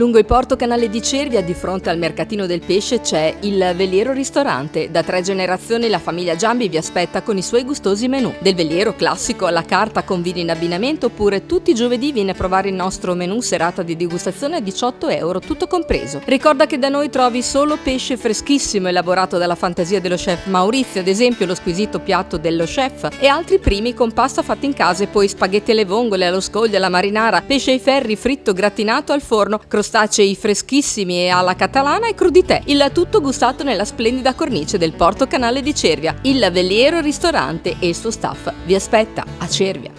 Lungo il porto canale di Cervia, di fronte al mercatino del pesce, c'è il Veliero Ristorante. Da 3 generazioni la famiglia Giambi vi aspetta con i suoi gustosi menù. Del veliero classico alla carta con vini in abbinamento, oppure tutti i giovedì viene a provare il nostro menù serata di degustazione a 18 euro, tutto compreso. Ricorda che da noi trovi solo pesce freschissimo elaborato dalla fantasia dello chef Maurizio, ad esempio lo squisito piatto dello chef, e altri primi con pasta fatta in casa, e poi spaghetti alle vongole, allo scoglio, alla marinara, pesce ai ferri fritto gratinato al forno, crostacei freschissimi e alla catalana e crudité, il tutto gustato nella splendida cornice del porto canale di Cervia. Il Veliero Ristorante e il suo staff vi aspetta a Cervia.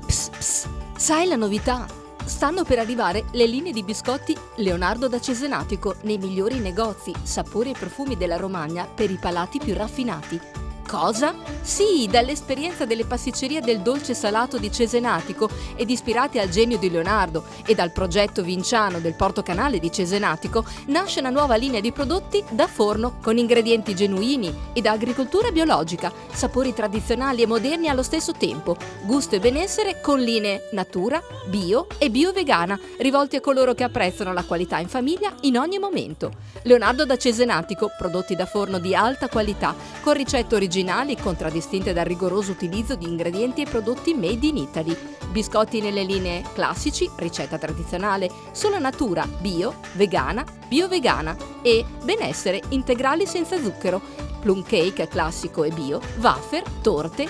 Psst, psst, sai la novità? Stanno per arrivare le linee di biscotti Leonardo da Cesenatico nei migliori negozi, sapori e profumi della Romagna per i palati più raffinati. Cosa? Sì, dall'esperienza delle pasticcerie del dolce salato di Cesenatico ed ispirati al genio di Leonardo e dal progetto vinciano del Porto Canale di Cesenatico nasce una nuova linea di prodotti da forno con ingredienti genuini e da agricoltura biologica, sapori tradizionali e moderni allo stesso tempo, gusto e benessere con linee natura, bio e bio-vegana, rivolti a coloro che apprezzano la qualità in famiglia in ogni momento. Leonardo da Cesenatico, prodotti da forno di alta qualità, con ricette originali contraddistinte dal rigoroso utilizzo di ingredienti e prodotti made in Italy. Biscotti nelle linee classici, ricetta tradizionale, solo natura, bio, vegana, bio-vegana e benessere integrali senza zucchero, plum cake classico e bio, wafer, torte.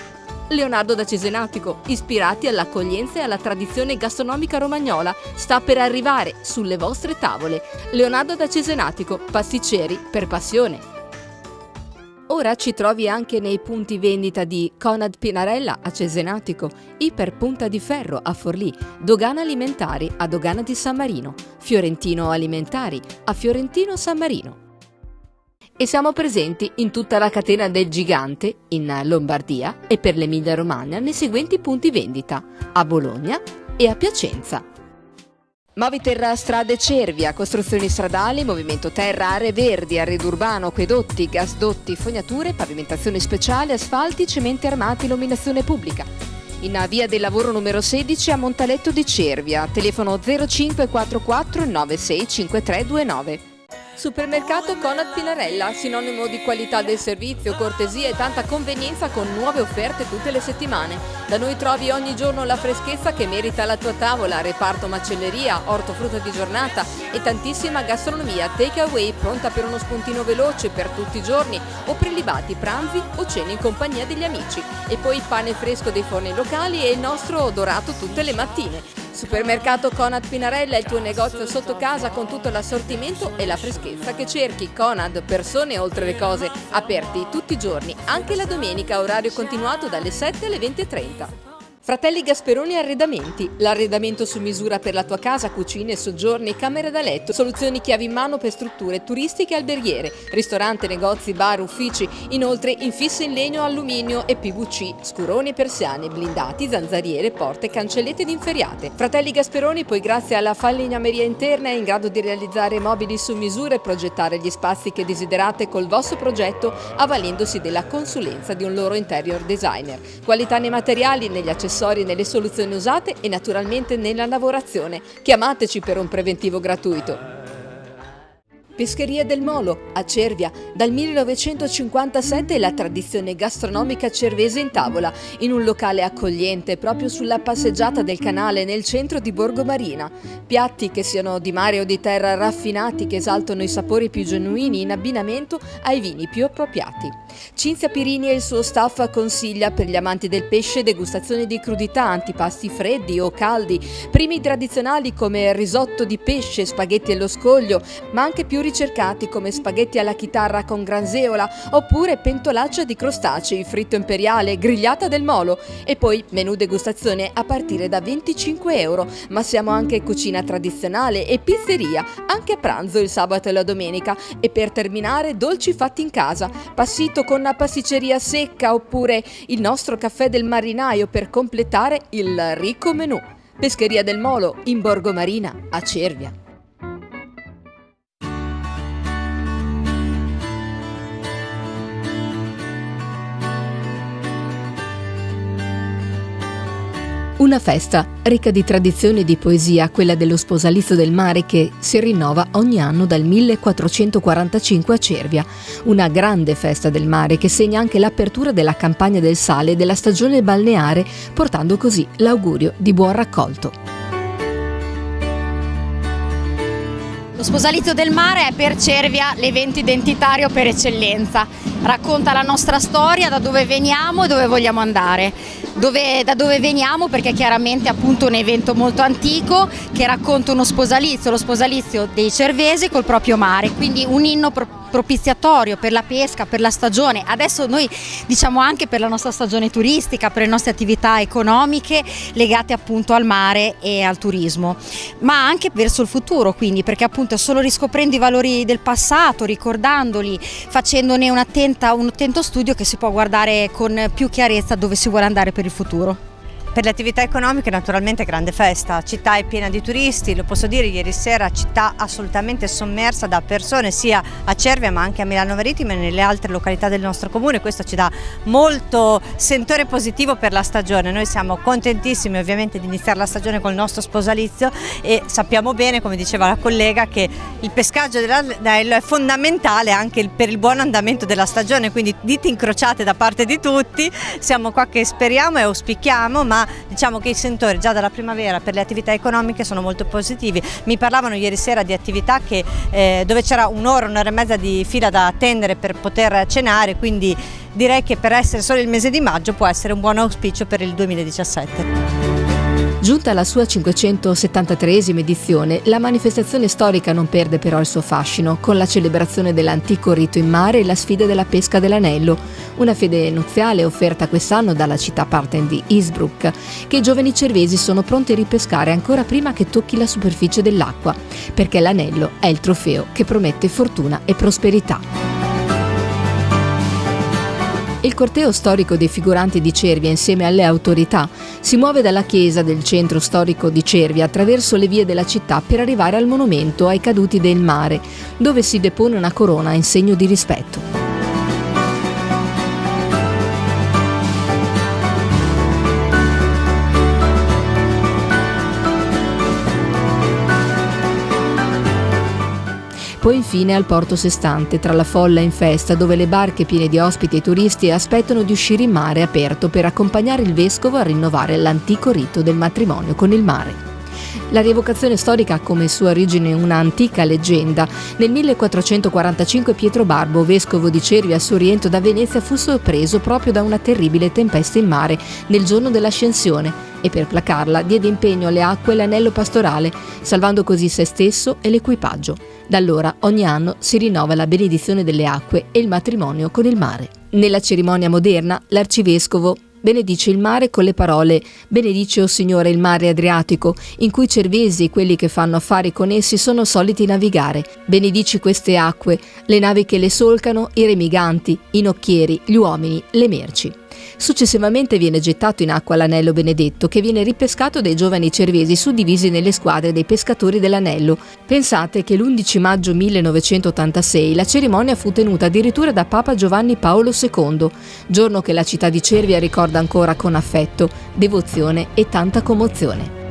Leonardo da Cesenatico, ispirati all'accoglienza e alla tradizione gastronomica romagnola, sta per arrivare sulle vostre tavole. Leonardo da Cesenatico, pasticceri per passione. Ora ci trovi anche nei punti vendita di Conad Pinarella a Cesenatico, Iper Punta di Ferro a Forlì, Dogana Alimentari a Dogana di San Marino, Fiorentino Alimentari a Fiorentino San Marino. E siamo presenti in tutta la catena del Gigante, in Lombardia e per l'Emilia Romagna nei seguenti punti vendita: a Bologna e a Piacenza. Moviterra Strade Cervia, costruzioni stradali, movimento terra, aree verdi, arredo urbano, acquedotti, gasdotti, fognature, pavimentazione speciale, asfalti, cementi armati, illuminazione pubblica. In via del lavoro numero 16 a Montaletto di Cervia, telefono 0544 965329. Supermercato Conad Pinarella, sinonimo di qualità del servizio, cortesia e tanta convenienza con nuove offerte tutte le settimane. Da noi trovi ogni giorno la freschezza che merita la tua tavola, reparto macelleria, ortofrutta di giornata e tantissima gastronomia take away pronta per uno spuntino veloce per tutti i giorni o prelibati pranzi o cene in compagnia degli amici. E poi il pane fresco dei forni locali e il nostro dorato tutte le mattine. Supermercato Conad Pinarella è il tuo negozio sotto casa con tutto l'assortimento e la freschezza che cerchi. Conad, persone oltre le cose, aperti tutti i giorni, anche la domenica, orario continuato dalle 7 alle 20:30. Fratelli Gasperoni Arredamenti, l'arredamento su misura per la tua casa, cucine, soggiorni, camere da letto, soluzioni chiavi in mano per strutture turistiche e alberghiere, ristorante, negozi, bar, uffici, inoltre infissi in legno, alluminio e PVC, scuroni e persiane, blindati, zanzariere, porte, cancellette ed inferriate. Fratelli Gasperoni poi grazie alla falegnameria interna è in grado di realizzare mobili su misura e progettare gli spazi che desiderate col vostro progetto avvalendosi della consulenza di un loro interior designer. Qualità nei materiali, negli accessori, nelle soluzioni usate e naturalmente nella lavorazione. Chiamateci per un preventivo gratuito. Pescheria del Molo a Cervia, dal 1957 la tradizione gastronomica cervese in tavola, in un locale accogliente proprio sulla passeggiata del canale nel centro di Borgo Marina. Piatti che siano di mare o di terra raffinati che esaltano i sapori più genuini in abbinamento ai vini più appropriati. Cinzia Pirini e il suo staff consiglia per gli amanti del pesce degustazioni di crudità, antipasti freddi o caldi, primi tradizionali come risotto di pesce, spaghetti allo scoglio, ma anche più ricercati come spaghetti alla chitarra con granzeola oppure pentolaccia di crostacei, fritto imperiale, grigliata del molo e poi menù degustazione a partire da 25 euro, ma siamo anche cucina tradizionale e pizzeria, anche a pranzo il sabato e la domenica e per terminare dolci fatti in casa, passito con una pasticceria secca oppure il nostro caffè del marinaio per completare il ricco menù. Pescheria del Molo in Borgo Marina a Cervia. Una festa ricca di tradizione e di poesia, quella dello Sposalizio del Mare, che si rinnova ogni anno dal 1445 a Cervia. Una grande festa del mare che segna anche l'apertura della campagna del sale e della stagione balneare, portando così l'augurio di buon raccolto. Lo Sposalizio del Mare è per Cervia l'evento identitario per eccellenza. Racconta la nostra storia, da dove veniamo e dove vogliamo andare. Da dove veniamo perché chiaramente è appunto un evento molto antico che racconta uno sposalizio, lo sposalizio dei cervesi col proprio mare, quindi un inno propiziatorio per la pesca, per la stagione, adesso noi diciamo anche per la nostra stagione turistica, per le nostre attività economiche legate appunto al mare e al turismo, ma anche verso il futuro, quindi perché appunto è solo riscoprendo i valori del passato, ricordandoli, facendone un attento studio che si può guardare con più chiarezza dove si vuole andare per il futuro. Per le attività economiche naturalmente grande festa, città è piena di turisti, lo posso dire, ieri sera città assolutamente sommersa da persone sia a Cervia ma anche a Milano Marittimo e nelle altre località del nostro comune, questo ci dà molto sentore positivo per la stagione. Noi siamo contentissimi ovviamente di iniziare la stagione col nostro sposalizio e sappiamo bene, come diceva la collega, che il pescaggio dell'anello è fondamentale anche per il buon andamento della stagione, quindi dita incrociate da parte di tutti, siamo qua che speriamo e auspichiamo, ma diciamo che i sentori già dalla primavera per le attività economiche sono molto positivi. Mi parlavano ieri sera di attività dove c'era un'ora e mezza di fila da attendere per poter cenare, quindi direi che per essere solo il mese di maggio può essere un buon auspicio per il 2017. Giunta alla sua 573esima edizione, la manifestazione storica non perde però il suo fascino, con la celebrazione dell'antico rito in mare e la sfida della pesca dell'anello, una fede nuziale offerta quest'anno dalla città partner di Innsbruck, che i giovani cervesi sono pronti a ripescare ancora prima che tocchi la superficie dell'acqua, perché l'anello è il trofeo che promette fortuna e prosperità. Il corteo storico dei figuranti di Cervia insieme alle autorità si muove dalla chiesa del centro storico di Cervia attraverso le vie della città per arrivare al monumento ai caduti del mare, dove si depone una corona in segno di rispetto. Poi infine al porto Sestante, tra la folla in festa, dove le barche piene di ospiti e turisti aspettano di uscire in mare aperto per accompagnare il vescovo a rinnovare l'antico rito del matrimonio con il mare. La rievocazione storica ha come sua origine una antica leggenda. Nel 1445 Pietro Barbo, vescovo di Cervia, al suo rientro da Venezia, fu sorpreso proprio da una terribile tempesta in mare nel giorno dell'ascensione e per placarla diede impegno alle acque e l'anello pastorale, salvando così se stesso e l'equipaggio. Da allora ogni anno si rinnova la benedizione delle acque e il matrimonio con il mare. Nella cerimonia moderna l'arcivescovo benedice il mare con le parole «Benedice, o Signore, il mare Adriatico, in cui i cervesi e quelli che fanno affari con essi sono soliti navigare. Benedici queste acque, le navi che le solcano, i remiganti, i nocchieri, gli uomini, le merci». Successivamente viene gettato in acqua l'anello benedetto, che viene ripescato dai giovani cervesi suddivisi nelle squadre dei pescatori dell'anello. Pensate che l'11 maggio 1986 la cerimonia fu tenuta addirittura da Papa Giovanni Paolo II, giorno che la città di Cervia ricorda ancora con affetto, devozione e tanta commozione.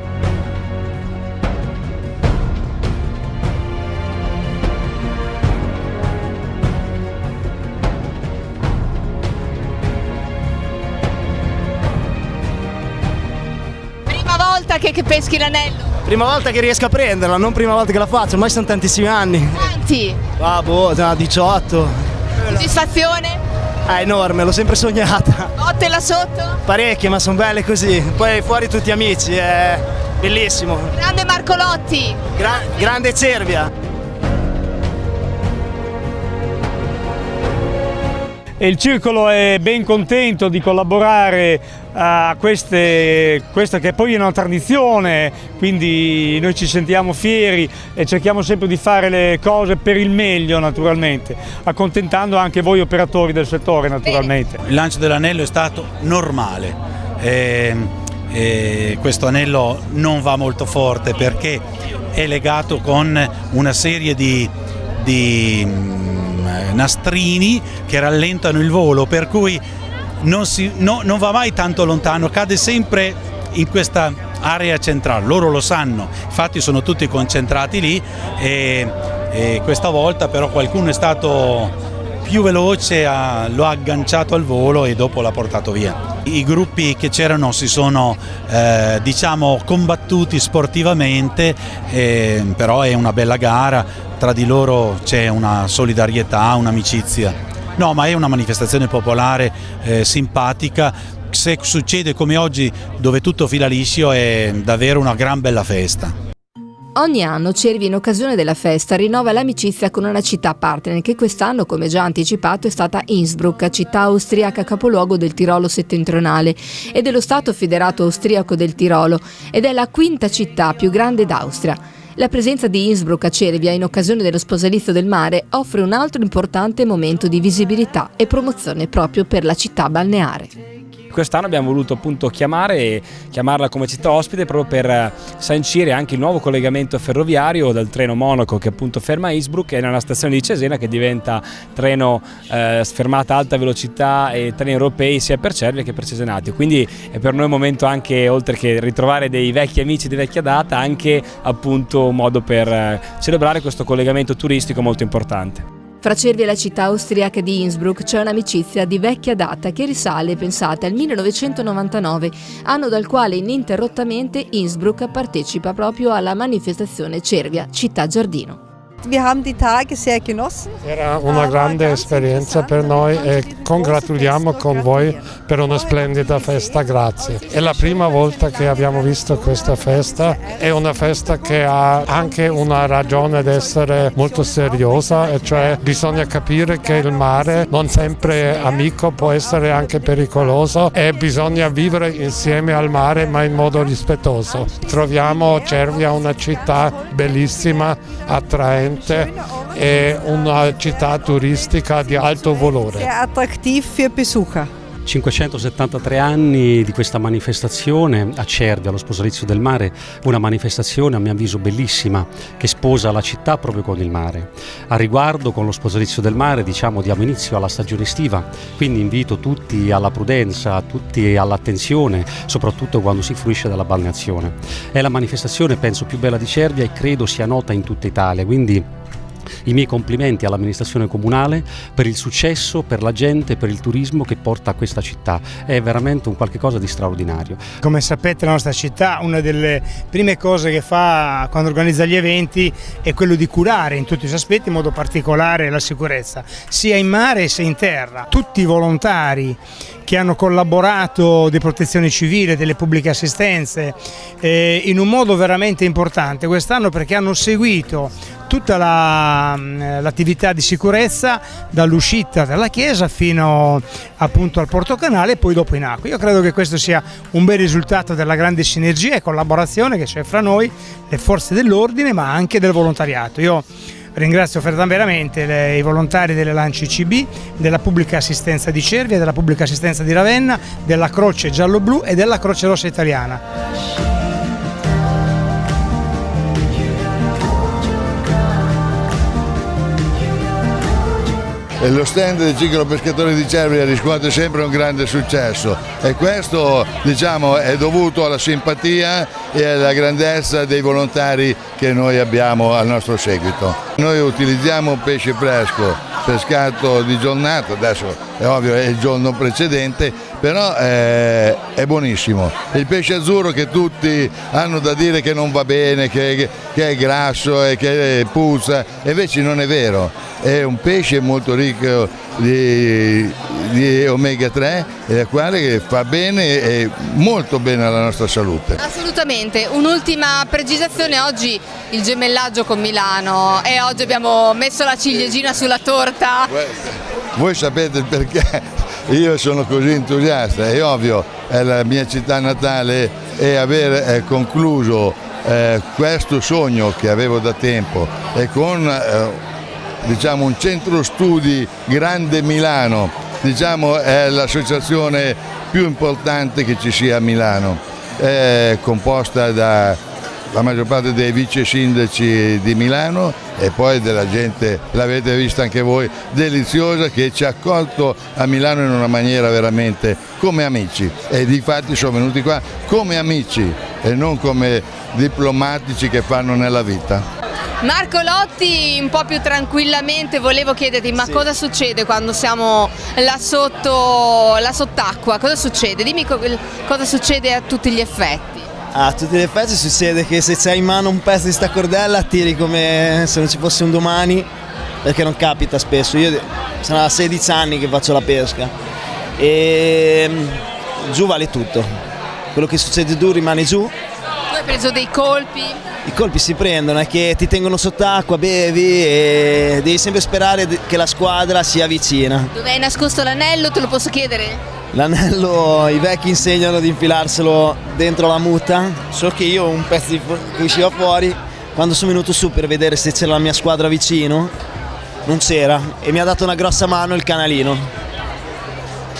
Che peschi l'anello? Prima volta che riesco a prenderla, non prima volta che la faccio, ormai sono tantissimi anni. Quanti? Ah, 18. Soddisfazione? È enorme, l'ho sempre sognata. Botte là sotto? Parecchie, ma sono belle così. Poi fuori tutti amici, è bellissimo. Grande Marco Lotti! Grande Cervia! E il circolo è ben contento di collaborare a questa che poi è una tradizione, quindi noi ci sentiamo fieri e cerchiamo sempre di fare le cose per il meglio, naturalmente, accontentando anche voi operatori del settore, naturalmente. Il lancio dell'anello è stato normale, questo anello non va molto forte perché è legato con una serie di nastrini che rallentano il volo, per cui non va mai tanto lontano, cade sempre in questa area centrale, loro lo sanno, infatti sono tutti concentrati lì e questa volta però qualcuno è stato più veloce, lo ha agganciato al volo e dopo l'ha portato via. I gruppi che c'erano si sono diciamo combattuti sportivamente, però è una bella gara, tra di loro c'è una solidarietà, un'amicizia. No, ma è una manifestazione popolare simpatica. Se succede come oggi dove tutto fila liscio è davvero una gran bella festa. Ogni anno Cervia, in occasione della festa, rinnova l'amicizia con una città partner che quest'anno, come già anticipato, è stata Innsbruck, città austriaca capoluogo del Tirolo settentrionale e dello Stato federato austriaco del Tirolo, ed è la quinta città più grande d'Austria. La presenza di Innsbruck a Cervia in occasione dello sposalizio del mare offre un altro importante momento di visibilità e promozione proprio per la città balneare. Quest'anno abbiamo voluto appunto chiamarla come città ospite proprio per sancire anche il nuovo collegamento ferroviario dal treno Monaco che appunto ferma a Innsbruck e nella stazione di Cesena che diventa treno fermata alta velocità e treni europei sia per Cervia che per Cesenati. Quindi è per noi un momento anche, oltre che ritrovare dei vecchi amici di vecchia data, anche appunto un modo per celebrare questo collegamento turistico molto importante. Fra Cervia e la città austriaca di Innsbruck c'è un'amicizia di vecchia data che risale, pensate, al 1999, anno dal quale ininterrottamente Innsbruck partecipa proprio alla manifestazione Cervia Città Giardino. Wir haben die Tage sehr genossen. Era una grande esperienza per noi e congratuliamo con voi per una splendida festa, grazie. È la prima volta che abbiamo visto questa festa, è una festa che ha anche una ragione d'essere molto seriosa, e cioè bisogna capire che il mare non sempre è amico, può essere anche pericoloso e bisogna vivere insieme al mare ma in modo rispettoso. Troviamo Cervia una città bellissima, attraente, è una città turistica di alto valore. Sehr attraktiv für Besucher. 573 anni di questa manifestazione a Cervia, allo sposalizio del mare, una manifestazione a mio avviso bellissima che sposa la città proprio con il mare. A riguardo, con lo sposalizio del mare diamo inizio alla stagione estiva, quindi invito tutti alla prudenza, tutti all'attenzione, soprattutto quando si fruisce della balneazione. È la manifestazione penso più bella di Cervia e credo sia nota in tutta Italia, quindi i miei complimenti all'amministrazione comunale per il successo, per la gente, per il turismo che porta a questa città. È veramente un qualche cosa di straordinario. Come sapete, la nostra città, una delle prime cose che fa quando organizza gli eventi è quello di curare in tutti i suoi aspetti, in modo particolare la sicurezza, sia in mare sia in terra. Tutti i volontari che hanno collaborato di protezione civile, delle pubbliche assistenze, in un modo veramente importante quest'anno, perché hanno seguito tutta l'attività di sicurezza dall'uscita dalla chiesa fino appunto al portocanale e poi dopo in acqua. Io credo che questo sia un bel risultato della grande sinergia e collaborazione che c'è fra noi, le forze dell'ordine ma anche del volontariato. Io ringrazio veramente i volontari delle Lance ICB, della pubblica assistenza di Cervia, della pubblica assistenza di Ravenna, della Croce Giallo-Blu e della Croce Rossa Italiana. Lo stand del Ciclo Pescatori di Cervia riscuote sempre un grande successo e questo è dovuto alla simpatia e alla grandezza dei volontari che noi abbiamo al nostro seguito. Noi utilizziamo pesce fresco, pescato di giornata, adesso è ovvio è il giorno precedente, però è buonissimo. Il pesce azzurro che tutti hanno da dire che non va bene, che è grasso e che puzza, invece non è vero. È un pesce molto ricco di omega 3 e quale fa bene e molto bene alla nostra salute. Assolutamente. Un'ultima precisazione: oggi il gemellaggio con Milano e oggi abbiamo messo la ciliegina sulla torta. Voi sapete perché io sono così entusiasta, è ovvio, è la mia città natale e aver concluso questo sogno che avevo da tempo e con un centro studi Grande Milano, è l'associazione più importante che ci sia a Milano, è composta da la maggior parte dei vice sindaci di Milano e poi della gente, l'avete vista anche voi, deliziosa, che ci ha accolto a Milano in una maniera veramente come amici, e difatti sono venuti qua come amici e non come diplomatici che fanno nella vita. Marco Lotti, un po' più tranquillamente volevo chiederti, ma cosa succede quando siamo là sotto la sott'acqua? Cosa succede? Dimmi cosa succede a tutti gli effetti. A tutti gli effetti succede che se c'hai in mano un pezzo di sta cordella tiri come se non ci fosse un domani, perché non capita spesso. Io sono da 16 anni che faccio la pesca e giù vale tutto. Quello che succede giù rimane giù. Tu hai preso dei colpi? I colpi si prendono, è che ti tengono sott'acqua, bevi e devi sempre sperare che la squadra sia vicina. Dove hai nascosto l'anello, te lo posso chiedere? L'anello, i vecchi insegnano di infilarselo dentro la muta, so che io un pezzo che usciva fuori, quando sono venuto su per vedere se c'era la mia squadra vicino, non c'era e mi ha dato una grossa mano il canalino.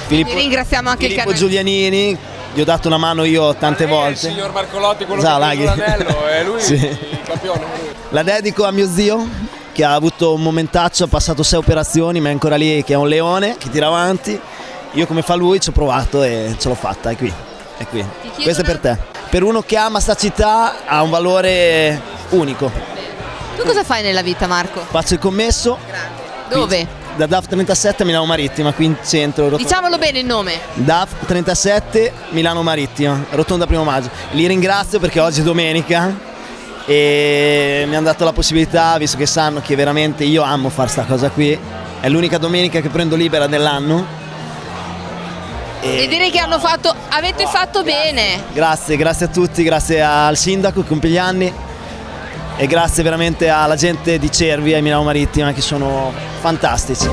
Ringraziamo anche Filippo il canalino. Giulianini, gli ho dato una mano io tante volte. Il signor Marco Lotti, quello che ha l'anello, è lui sì. Il campione. La dedico a mio zio, che ha avuto un momentaccio, ha passato 6 operazioni, ma è ancora lì, che è un leone, che tira avanti. Io come fa lui ci ho provato e ce l'ho fatta, è qui. Questo è per te. Per uno che ama sta città ha un valore unico. Tu cosa fai nella vita, Marco? Faccio il commesso. Dove? Da DAF 37 a Milano Marittima, qui in centro. Diciamolo bene il nome. DAF 37 Milano Marittima, Rotonda 1 maggio. Li ringrazio perché oggi è domenica e mi hanno dato la possibilità, visto che sanno che veramente io amo fare sta cosa qui. È l'unica domenica che prendo libera dell'anno. E direi che avete fatto bene. Grazie a tutti, grazie al sindaco che compie gli anni e grazie veramente alla gente di Cervia e Milano Marittima che sono fantastici.